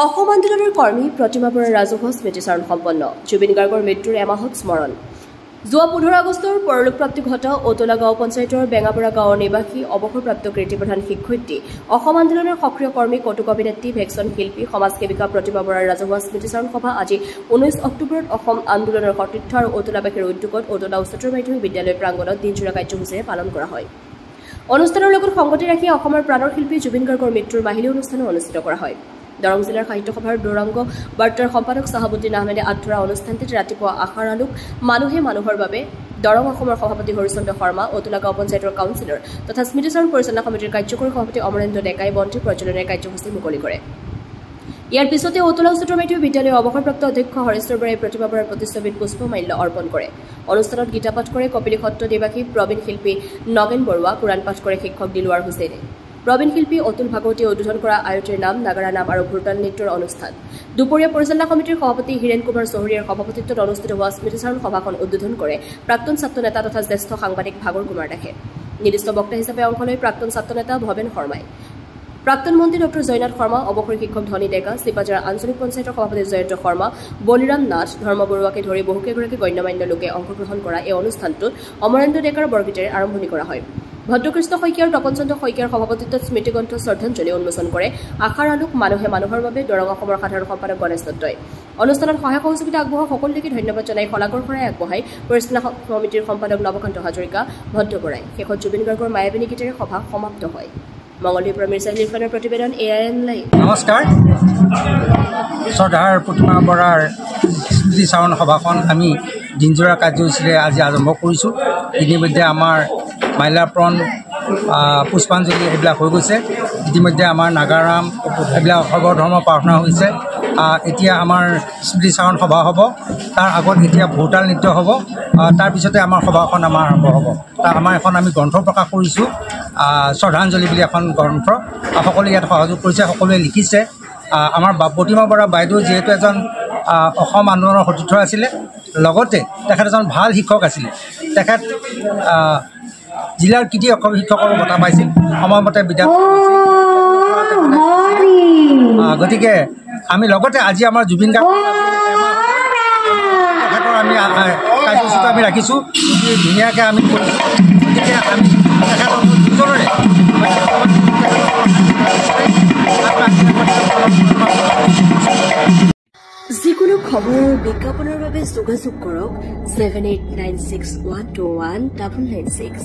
অসম আন্দোলনৰ কৰ্মী প্ৰতিমা বৰাৰ ৰাজহুৱা স্মৃতিচাৰণ সম্পন্ন জুবিন গাৰ্গৰ মৃত্যুৰ এমাহত স্মৰণ যোৱা 15 আগষ্টৰ পৰলোকপ্ৰাপ্তি ঘটা অতলা গাঁও পঞ্চায়তৰ বেঙাপৰা গাঁৱৰ নিবাসী অৱসৰপ্ৰাপ্ত কৃতিপ্ৰধান শিক্ষয়িত্ৰী অসম আন্দোলনৰ সক্ৰিয় কৰ্মী কৌতুক অভিনেত্ৰী ভেকচন শিল্পী সমাজসেৱিকা প্ৰতিমা বৰাৰ ৰাজহুৱা স্মৃতিচাৰণ সভা আজি 19 অক্টোবৰত অসম আন্দোলনৰ সতীৰ্থ আৰু অতলাবাসীৰ উদ্যোগত অতলা উচ্চতৰ মাধ্যমিক বিদ্যালয় প্ৰাংগণত দিনজোৰা কাৰ্যসূচীৰে পালন কৰা হয়। অনুষ্ঠানৰ লগত সংগতি ৰাখি অসমৰ প্ৰাণৰ শিল্পী জুবিন গাৰ্গৰ মৃত্যুৰ মাহিলী অনুষ্ঠানো অনুষ্ঠিত কৰা হয়। দৰং জিলাৰ সাহিত্য সভাৰ দৌৰাংগ বাৰ্তাৰ সম্পাদক সাহাবুদ্দিন আহমেদে আঁঠুৰা অনুষ্ঠানটিত ৰাতিপুৱা আশাৰ আলোক মানুহে মানুহৰ বাবে দৰং অসমৰ সভাপতি হৰিচন্দ্ৰ শৰ্মা অতুলা গাঁও পঞ্চায়তৰ কাউন্সিলৰ তথা স্মৃতিচাৰণ পৰিচালনা সমিতিৰ কাৰ্যকৰী সভাপতি অমৰেন্দ্ৰ ডেকাই বন্তি প্ৰজ্বলনেৰে কাৰ্যসূচী মুকলি কৰে। ইয়াৰ পিছতে অতুলা উচ্চতৰ মাধ্যমিক বিদ্যালয়ৰ অৱসৰপ্ৰাপ্ত অধ্যক্ষ হৰেশ্বৰ বৰাই প্ৰতিমা বৰাৰ প্ৰতিচ্ছবিত পুষ্পমাল্য অৰ্পণ কৰে। অনুষ্ঠানত গীতা পাঠ কৰে কপিলী সত্ৰ নিবাসী প্ৰবীণ শিল্পী নগেন বৰুৱা, কোৰাণ পাঠ কৰে শিক্ষক দিলৱাৰ হুছেইনে। প্ৰবীণ শিল্পী অতুল ভাগৱতীয়ে উদ্বোধন কৰা আয়তীৰ নাম নাগাৰা নাম আৰু ভোৰতাল নৃত্যৰ অনুষ্ঠান। দুপৰীয়া পৰিচালনা সমিতিৰ সভাপতি হীৰেণ কুমাৰ চৌহৰীয়াৰ সভাপতিত্বত অনুষ্ঠিত হোৱা স্মৃতিচাৰণ সভাখন উদ্বোধন কৰে প্ৰাক্তন ছাত্ৰ নেতা তথা জ্যেষ্ঠ সাংবাদিক ভাগৰ কুমাৰ দাসে। নিৰ্দিষ্ট বক্তা হিচাপে অংশ লৈ প্ৰাক্তন ছাত্ৰ নেতা ভৱেন শৰ্মাই, প্ৰাক্তন মন্ত্ৰী ডক্টৰ জয়নাথ শৰ্মা, অৱসৰী শিক্ষক ধনী ডেকা, চিপাঝাৰ আঞ্চলিক পঞ্চায়তৰ সভাপতি জয়ন্ত শৰ্মা, বলিৰাম নাথ, ধৰ্ম বৰুৱাকে ধৰি বহুকেইগৰাকী গণ্যমান্য লোকে অংশগ্ৰহণ কৰা এই অনুষ্ঠানটোত অমৰেন্দ্ৰ ডেকাৰ বৰগীতেৰে আৰম্ভণি কৰা হয়। ভদ্ৰকৃষ্ণ শইকীয়া আৰু তপন চন্দ্ৰ শইকীয়াৰ সভাপতিত্বত স্মৃতিগ্ৰন্থ শ্ৰদ্ধাঞ্জলি উন্মোচন কৰে আশাৰ আলোক মানুহে মানুহৰ বাবে দৰং অসমৰ সাধাৰণ সম্পাদক গণেশ দত্তই। অনুষ্ঠানত সহায় সহযোগিতা আগবঢ়োৱা সকলোকে ধন্যবাদ জনাই শলাগৰ শৰাই আগবঢ়াই পৰিচালনা সমিতিৰ সম্পাদক নৱকান্ত হাজৰিকা, ভদ্ৰ বৰাই। শেষত জুবিন গাৰ্গৰ মায়াবিনী গীতেৰে সভা সমাপ্ত হয়। মঙলদৈৰ পৰা মিৰ্জা ইৰফানৰ প্ৰতিবেদন AIN লাইভ। নমস্কাৰ। শ্ৰদ্ধাৰ প্ৰতিমা বৰাৰ স্মৃতিচাৰণ সভাখন আমি দিনজোৰা কাৰ্যসূচীৰে আজি আৰম্ভ কৰিছোঁ। ইতিমধ্যে আমাৰ মাল্যাৰ্পণ, পুষ্পাঞ্জলি এইবিলাক হৈ গৈছে। ইতিমধ্যে আমাৰ নাগাৰাম এইবিলাক সৰ্বধৰ্ম প্ৰাৰ্থনা হৈছে। এতিয়া আমাৰ স্মৃতিচাৰণ সভা হ'ব। তাৰ আগত এতিয়া ভোৰতাল নৃত্য হ'ব। তাৰপিছতে আমাৰ সভাখন আৰম্ভ হ'ব। আমাৰ এখন আমি গ্ৰন্থ প্ৰকাশ কৰিছোঁ, শ্ৰদ্ধাঞ্জলি বুলি এখন গ্ৰন্থ। সকলোৱে ইয়াত সহযোগ কৰিছে, সকলোৱে লিখিছে। আমাৰ প্ৰতিমা বৰা বাইদেউ যিহেতু এজন অসম আন্দোলনৰ সতীৰ্থ আছিলে, লগতে তেখেত এজন ভাল শিক্ষক আছিলে। তেখেত জিলাৰ কৃতি শিক্ষকৰ বঁটা পাইছিল, সময়মতে বিদ্যালয়। গতিকে আমি লগতে আজি আমাৰ জুবিন গাৰ্গ তেখেতৰ আমি কাৰ্যসূচীটো আমি ৰাখিছোঁ, ধুনীয়াকৈ আমি কৰিছোঁ। গতিকে আমি তেখেতৰ দুজনৰে যিকোনো খবৰৰ বিজ্ঞাপনৰ বাবে যোগাযোগ কৰক 7896121996।